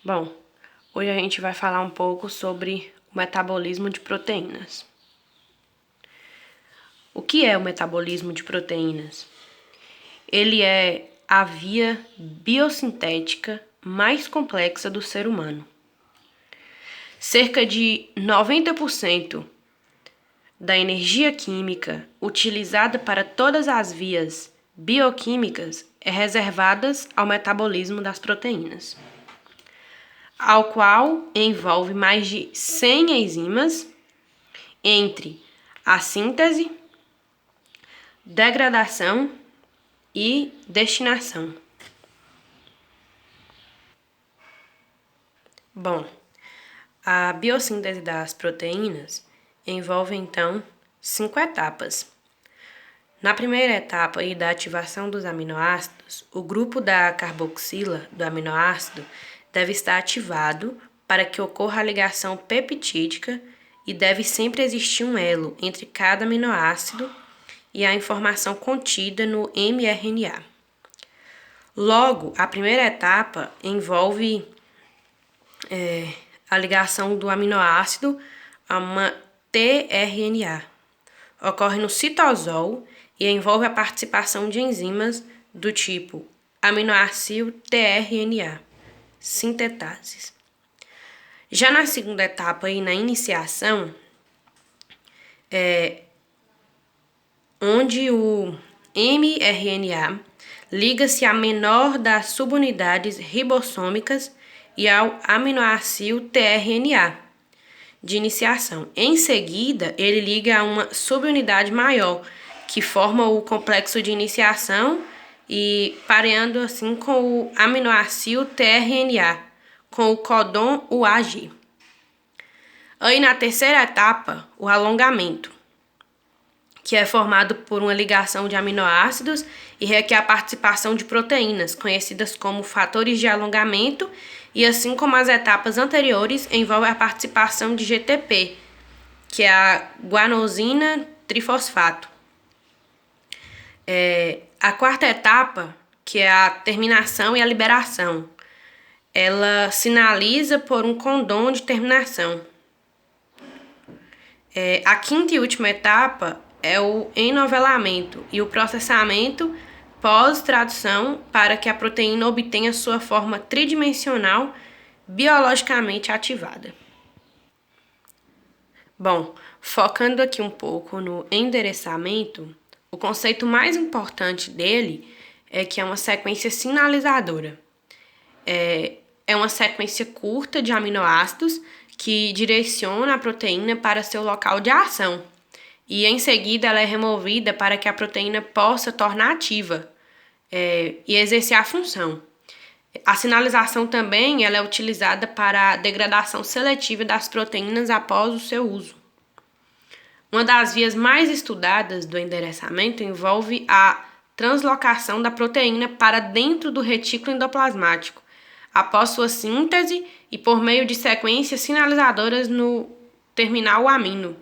Bom, hoje a gente vai falar um pouco sobre o metabolismo de proteínas. O que é o metabolismo de proteínas? Ele é a via biosintética mais complexa do ser humano. Cerca de 90% da energia química utilizada para todas as vias bioquímicas é reservada ao metabolismo das proteínas, ao qual envolve mais de 100 enzimas entre a síntese, degradação e destinação. Bom, a biossíntese das proteínas envolve então 5 etapas. Na primeira etapa da ativação dos aminoácidos, o grupo da carboxila do aminoácido deve estar ativado para que ocorra a ligação peptídica e deve sempre existir um elo entre cada aminoácido e a informação contida no mRNA. Logo, a primeira etapa envolve a ligação do aminoácido a uma tRNA. Ocorre no citosol e envolve a participação de enzimas do tipo aminoácido tRNA, sintetases. Já na segunda etapa e na iniciação, onde o mRNA liga-se à menor das subunidades ribossômicas e ao aminoácido tRNA de iniciação. Em seguida, ele liga a uma subunidade maior, que forma o complexo de iniciação e pareando assim com o aminoácido tRNA, com o códon UAG. Aí na terceira etapa, o alongamento, que é formado por uma ligação de aminoácidos e requer a participação de proteínas, conhecidas como fatores de alongamento, e assim como as etapas anteriores, envolve a participação de GTP, que é a guanosina trifosfato. A quarta etapa, que é a terminação e a liberação, ela sinaliza por um condom de terminação. A quinta e última etapa é o enovelamento e o processamento pós-tradução para que a proteína obtenha sua forma tridimensional biologicamente ativada. Bom, focando aqui um pouco no endereçamento, o conceito mais importante dele é que é uma sequência sinalizadora. É uma sequência curta de aminoácidos que direciona a proteína para seu local de ação. E em seguida ela é removida para que a proteína possa tornar ativa e exercer a função. A sinalização também ela é utilizada para a degradação seletiva das proteínas após o seu uso. Uma das vias mais estudadas do endereçamento envolve a translocação da proteína para dentro do retículo endoplasmático, após sua síntese e por meio de sequências sinalizadoras no terminal amino.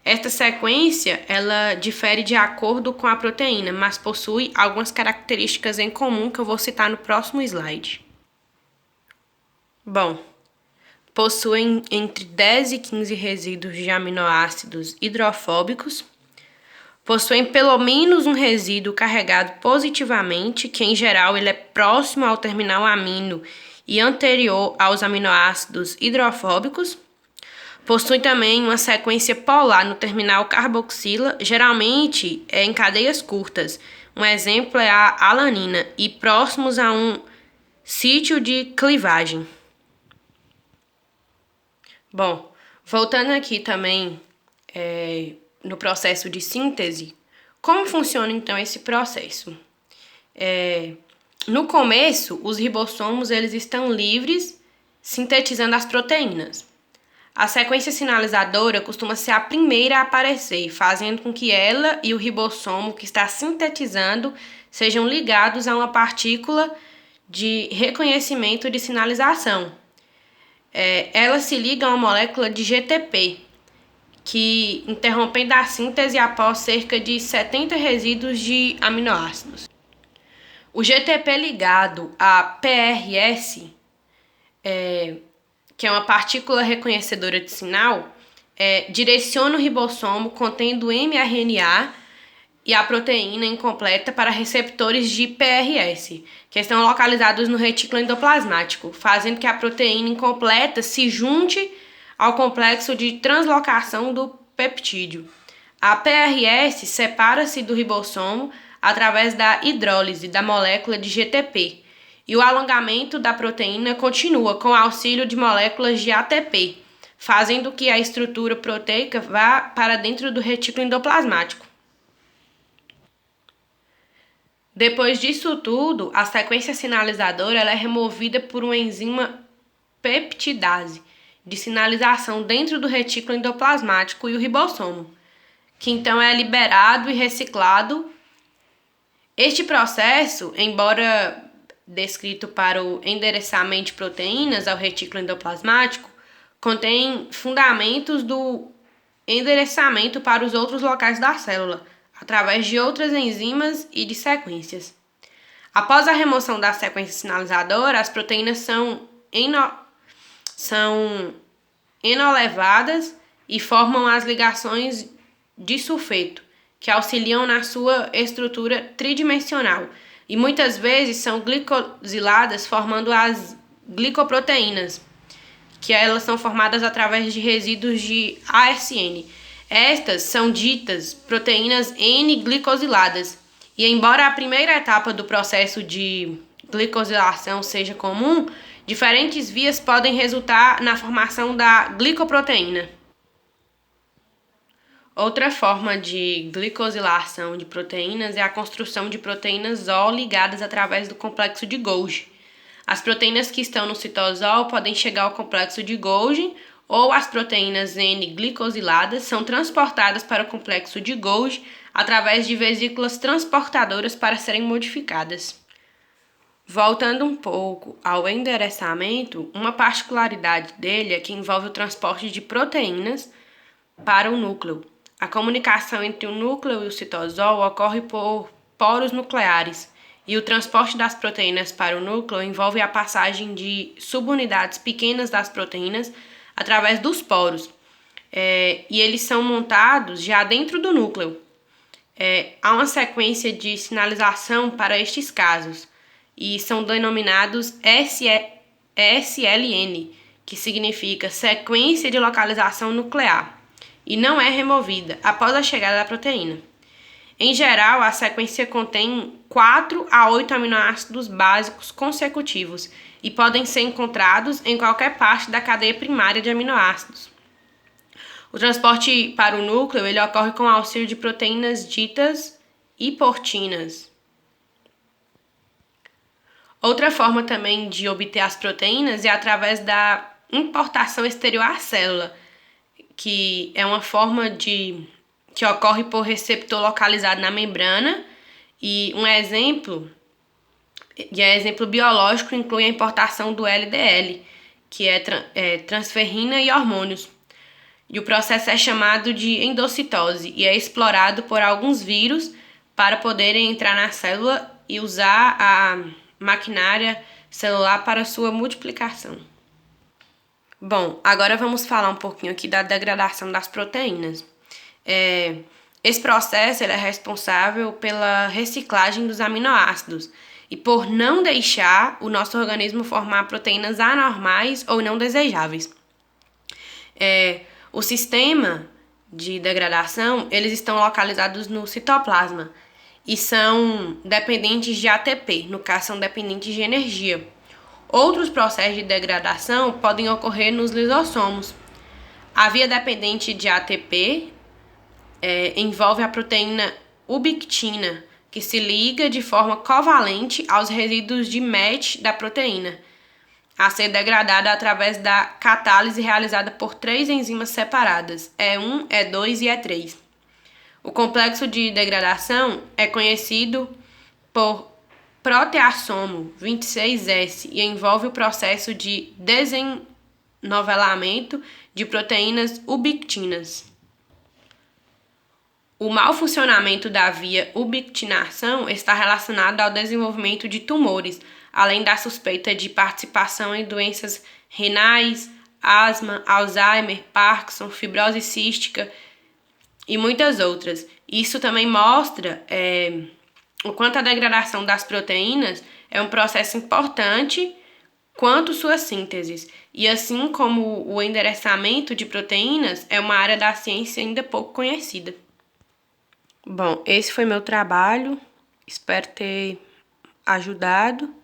Esta sequência, ela difere de acordo com a proteína, mas possui algumas características em comum que eu vou citar no próximo slide. Bom, possuem entre 10 e 15 resíduos de aminoácidos hidrofóbicos, possuem pelo menos um resíduo carregado positivamente, que em geral ele é próximo ao terminal amino e anterior aos aminoácidos hidrofóbicos. Possui também uma sequência polar no terminal carboxila, geralmente em cadeias curtas. Um exemplo é a alanina, e próximos a um sítio de clivagem. Bom, voltando aqui também no processo de síntese, como funciona então esse processo? No começo, os ribossomos eles estão livres, sintetizando as proteínas. A sequência sinalizadora costuma ser a primeira a aparecer, fazendo com que ela e o ribossomo que está sintetizando sejam ligados a uma partícula de reconhecimento de sinalização. Elas se ligam a uma molécula de GTP, que interrompem a síntese após cerca de 70 resíduos de aminoácidos. O GTP ligado a PRS que é uma partícula reconhecedora de sinal, direciona o ribossomo contendo mRNA e a proteína incompleta para receptores de PRS, que estão localizados no retículo endoplasmático, fazendo que a proteína incompleta se junte ao complexo de translocação do peptídeo. A PRS separa-se do ribossomo através da hidrólise da molécula de GTP, e o alongamento da proteína continua com o auxílio de moléculas de ATP, fazendo que a estrutura proteica vá para dentro do retículo endoplasmático. Depois disso tudo, a sequência sinalizadora ela é removida por uma enzima peptidase de sinalização dentro do retículo endoplasmático e o ribossomo, que então é liberado e reciclado. Este processo, embora descrito para o endereçamento de proteínas ao retículo endoplasmático, contém fundamentos do endereçamento para os outros locais da célula, através de outras enzimas e de sequências. Após a remoção da sequência sinalizadora, as proteínas são enolevadas e formam as ligações de sulfeto, que auxiliam na sua estrutura tridimensional, e muitas vezes são glicosiladas, formando as glicoproteínas, que elas são formadas através de resíduos de ASN. Estas são ditas proteínas N-glicosiladas, e embora a primeira etapa do processo de glicosilação seja comum, diferentes vias podem resultar na formação da glicoproteína. Outra forma de glicosilação de proteínas é a construção de proteínas O ligadas através do complexo de Golgi. As proteínas que estão no citosol podem chegar ao complexo de Golgi, ou as proteínas N-glicosiladas são transportadas para o complexo de Golgi através de vesículas transportadoras para serem modificadas. Voltando um pouco ao endereçamento, uma particularidade dele é que envolve o transporte de proteínas para o núcleo. A comunicação entre o núcleo e o citosol ocorre por poros nucleares, e o transporte das proteínas para o núcleo envolve a passagem de subunidades pequenas das proteínas através dos poros, e eles são montados já dentro do núcleo. Há uma sequência de sinalização para estes casos, e são denominados SLN, que significa sequência de localização nuclear, e não é removida após a chegada da proteína. Em geral, a sequência contém 4 a 8 aminoácidos básicos consecutivos e podem ser encontrados em qualquer parte da cadeia primária de aminoácidos. O transporte para o núcleo ele ocorre com o auxílio de proteínas ditas hiportinas. Outra forma também de obter as proteínas é através da importação exterior à célula, que é uma forma que ocorre por receptor localizado na membrana, e um exemplo biológico inclui a importação do LDL, que é transferrina e hormônios. E o processo é chamado de endocitose e é explorado por alguns vírus para poderem entrar na célula e usar a maquinária celular para sua multiplicação. Bom, agora vamos falar um pouquinho aqui da degradação das proteínas. Esse processo ele é responsável pela reciclagem dos aminoácidos e por não deixar o nosso organismo formar proteínas anormais ou não desejáveis. O sistema de degradação, eles estão localizados no citoplasma e são dependentes de ATP, no caso são dependentes de energia. Outros processos de degradação podem ocorrer nos lisossomos. A via dependente de ATP envolve a proteína ubictina, que se liga de forma covalente aos resíduos de MET da proteína, a ser degradada através da catálise realizada por 3 enzimas separadas, E1, E2 e E3. O complexo de degradação é conhecido por proteassomo 26S e envolve o processo de desenovelamento de proteínas ubictinas. O mau funcionamento da via ubictinação está relacionado ao desenvolvimento de tumores, além da suspeita de participação em doenças renais, asma, Alzheimer, Parkinson, fibrose cística e muitas outras. Isso também mostra o quanto a degradação das proteínas é um processo importante quanto sua síntese. E assim como o endereçamento de proteínas é uma área da ciência ainda pouco conhecida. Bom, esse foi meu trabalho. Espero ter ajudado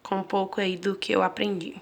com um pouco aí do que eu aprendi.